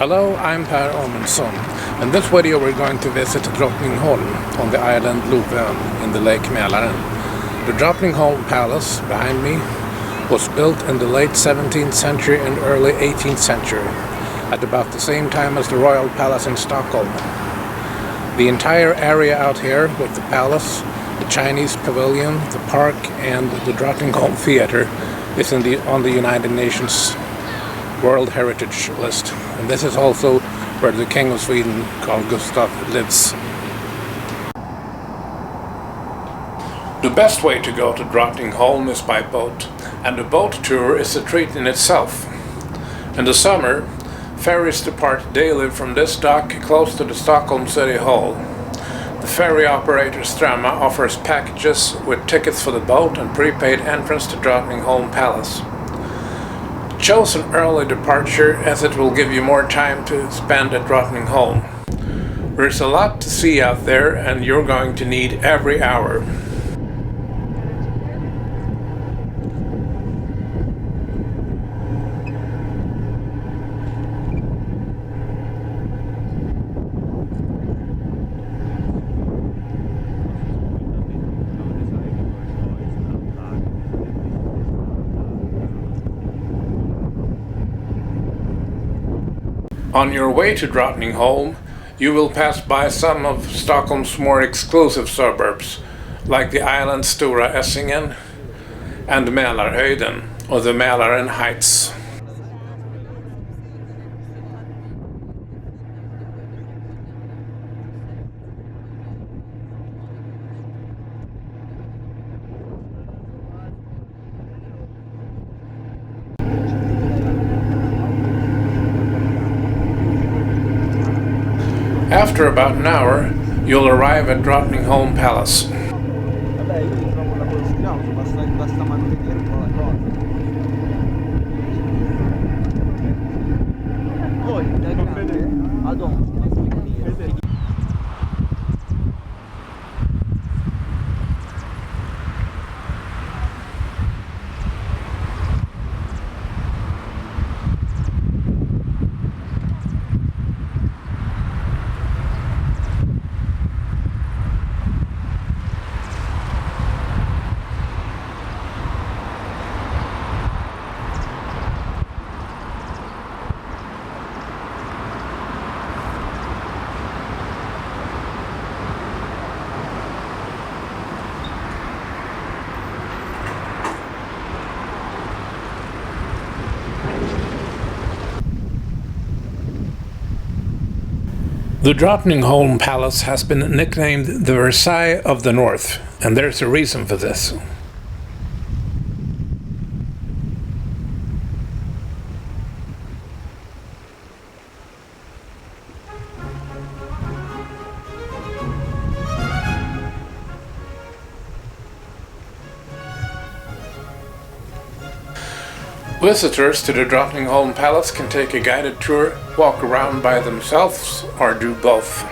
Hello, I'm Amundsson. In this video we're going to visit Drottningholm on the island Lovön in the Lake Mälaren. The Drottningholm Palace, behind me, was built in the late 17th century and early 18th century, at about the same time as the Royal Palace in Stockholm. The entire area out here with the palace, the Chinese Pavilion, the park and the Drottningholm Theatre is on the United Nations World Heritage List. And this is also where the King of Sweden, Carl Gustaf, lives. The best way to go to Drottningholm is by boat, and a boat tour is a treat in itself. In the summer, ferries depart daily from this dock close to the Stockholm City Hall. The ferry operator Strömma offers packages with tickets for the boat and prepaid entrance to Drottningholm Palace. Choose an early departure as it will give you more time to spend at Drottningholm. There's a lot to see out there and you're going to need every hour. On your way to Drottningholm, you will pass by some of Stockholm's more exclusive suburbs, like the island Stora Essingen and Mälarhöjden, or the Mälaren Heights. After about an hour, you'll arrive at Drottningholm Palace. The Drottningholm Palace has been nicknamed the Versailles of the North, and there's a reason for this. Visitors to the Drottningholm Palace can take a guided tour, walk around by themselves, or do both.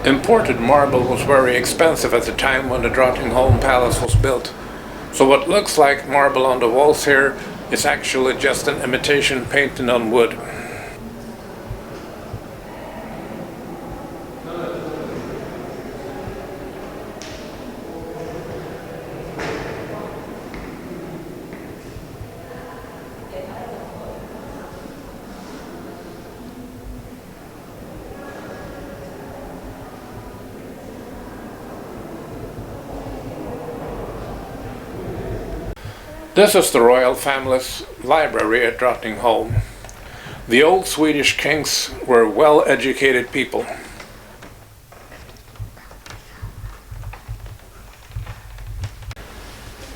Imported marble was very expensive at the time when the Drottningholm Palace was built. So what looks like marble on the walls here is actually just an imitation painted on wood. This is the royal family's library at Drottningholm. The old Swedish kings were well-educated people.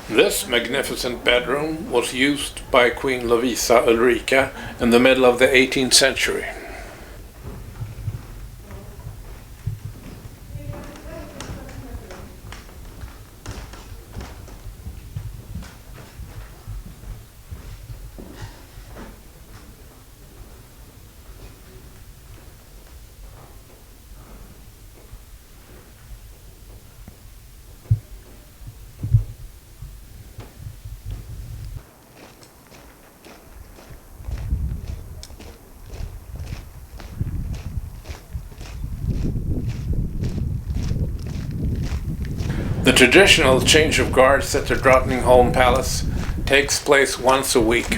This magnificent bedroom was used by Queen Lovisa Ulrika in the middle of the 18th century. The traditional change of guards at the Drottningholm Palace takes place once a week.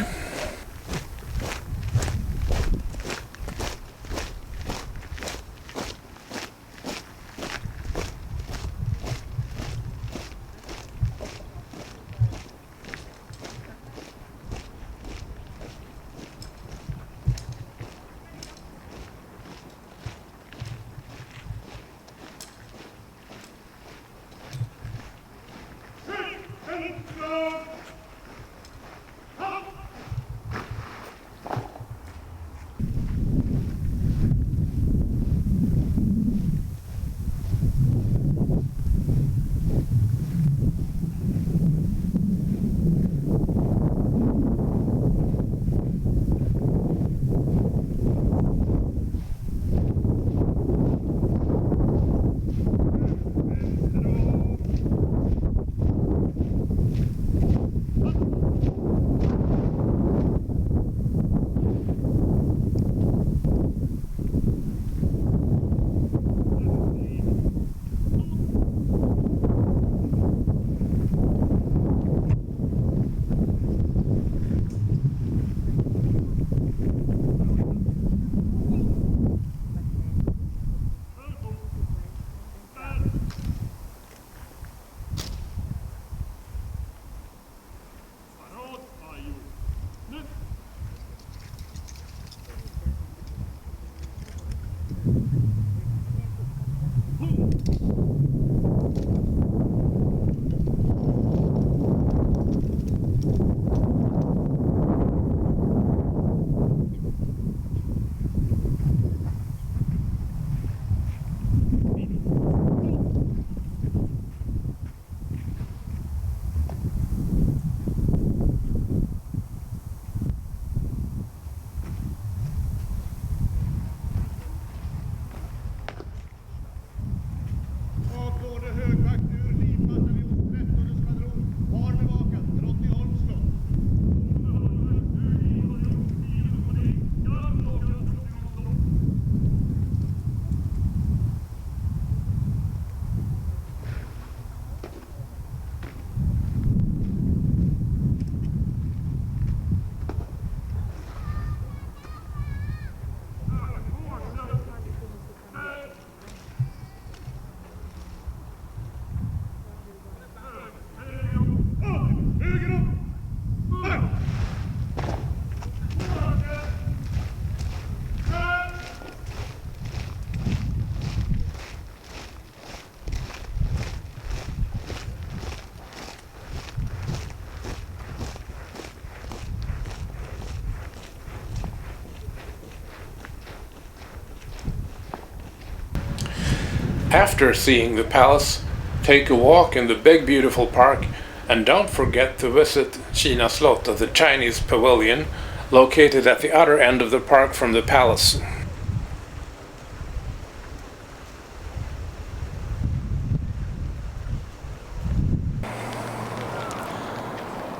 After seeing the palace, take a walk in the big beautiful park and don't forget to visit Kina Slott, the Chinese Pavilion, located at the other end of the park from the palace.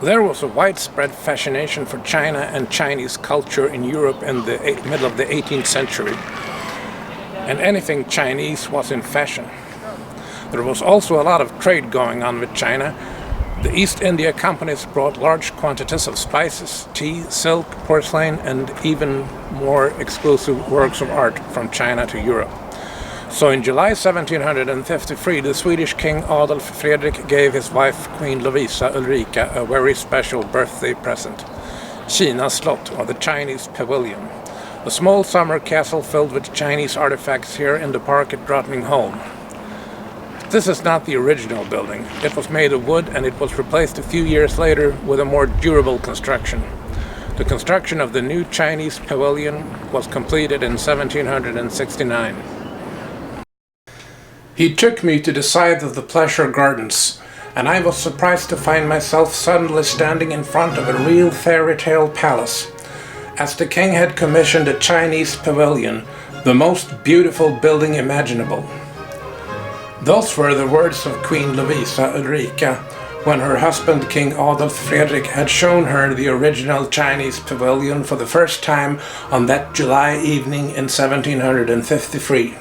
There was a widespread fascination for China and Chinese culture in Europe in the middle of the 18th century, and anything Chinese was in fashion. There was also a lot of trade going on with China. The East India companies brought large quantities of spices, tea, silk, porcelain, and even more exclusive works of art from China to Europe. So in July 1753, the Swedish King Adolf Fredrik gave his wife Queen Lovisa Ulrika a very special birthday present, Kina Slott, or the Chinese Pavilion, a small summer castle filled with Chinese artifacts here in the park at Drottningholm. This is not the original building. It was made of wood and it was replaced a few years later with a more durable construction. The construction of the new Chinese Pavilion was completed in 1769. He took me to the side of the pleasure gardens, and I was surprised to find myself suddenly standing in front of a real fairy tale palace, as the king had commissioned a Chinese pavilion, the most beautiful building imaginable. Those were the words of Queen Lovisa Ulrika when her husband King Adolf Fredrik had shown her the original Chinese pavilion for the first time on that July evening in 1753.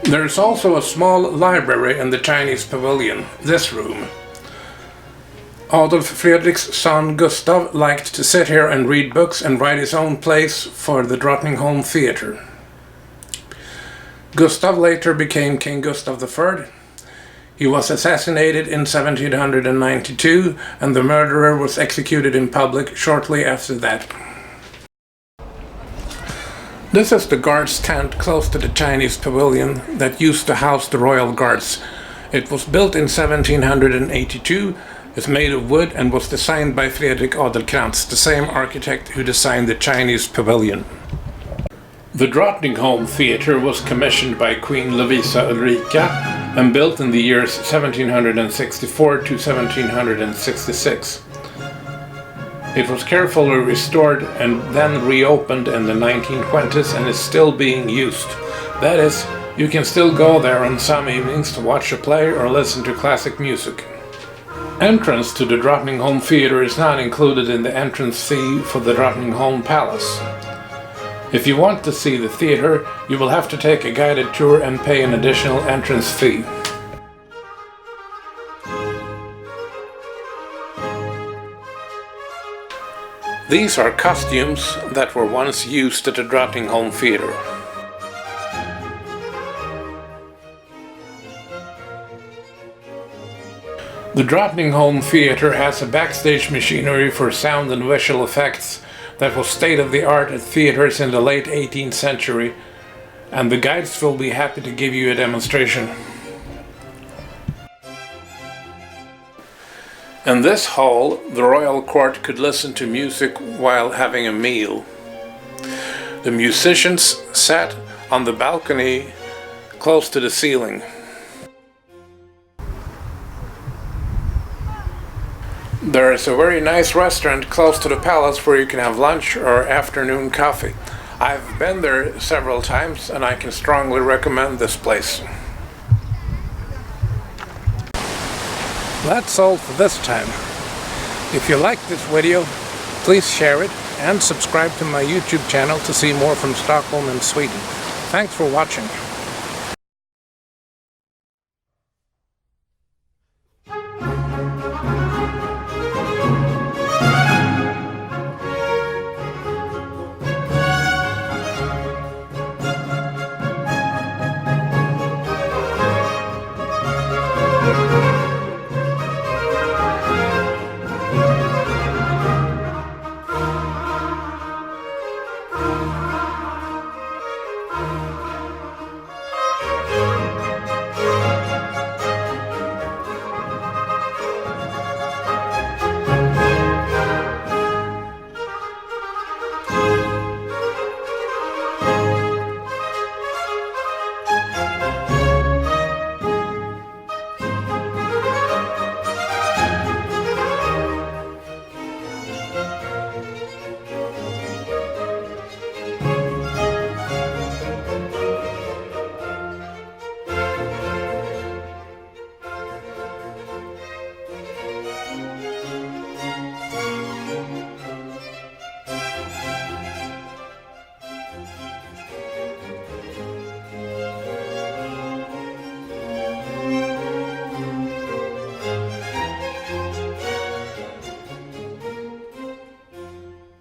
There's also a small library in the Chinese pavilion, this room. Adolf Fredrik's son Gustav liked to sit here and read books and write his own plays for the Drottningholm Theatre. Gustav later became King Gustav III. He was assassinated in 1792 and the murderer was executed in public shortly after that. This is the guards' tent close to the Chinese pavilion that used to house the royal guards. It was built in 1782, is made of wood and was designed by Fredrik Adelkrantz, the same architect who designed the Chinese pavilion. The Drottningholm Theatre was commissioned by Queen Lovisa Ulrika and built in the years 1764 to 1766. It was carefully restored and then reopened in the 1920s and is still being used. That is, you can still go there on some evenings to watch a play or listen to classic music. Entrance to the Drottningholm Theatre is not included in the entrance fee for the Drottningholm Palace. If you want to see the theatre, you will have to take a guided tour and pay an additional entrance fee. These are costumes that were once used at the Drottningholm Theatre. The Drottningholm Theatre has a backstage machinery for sound and visual effects that was state-of-the-art at theatres in the late 18th century, and the guides will be happy to give you a demonstration. In this hall, the royal court could listen to music while having a meal. The musicians sat on the balcony close to the ceiling. There is a very nice restaurant close to the palace where you can have lunch or afternoon coffee. I've been there several times and I can strongly recommend this place. That's all for this time. If you liked this video, please share it and subscribe to my YouTube channel to see more from Stockholm and Sweden. Thanks for watching.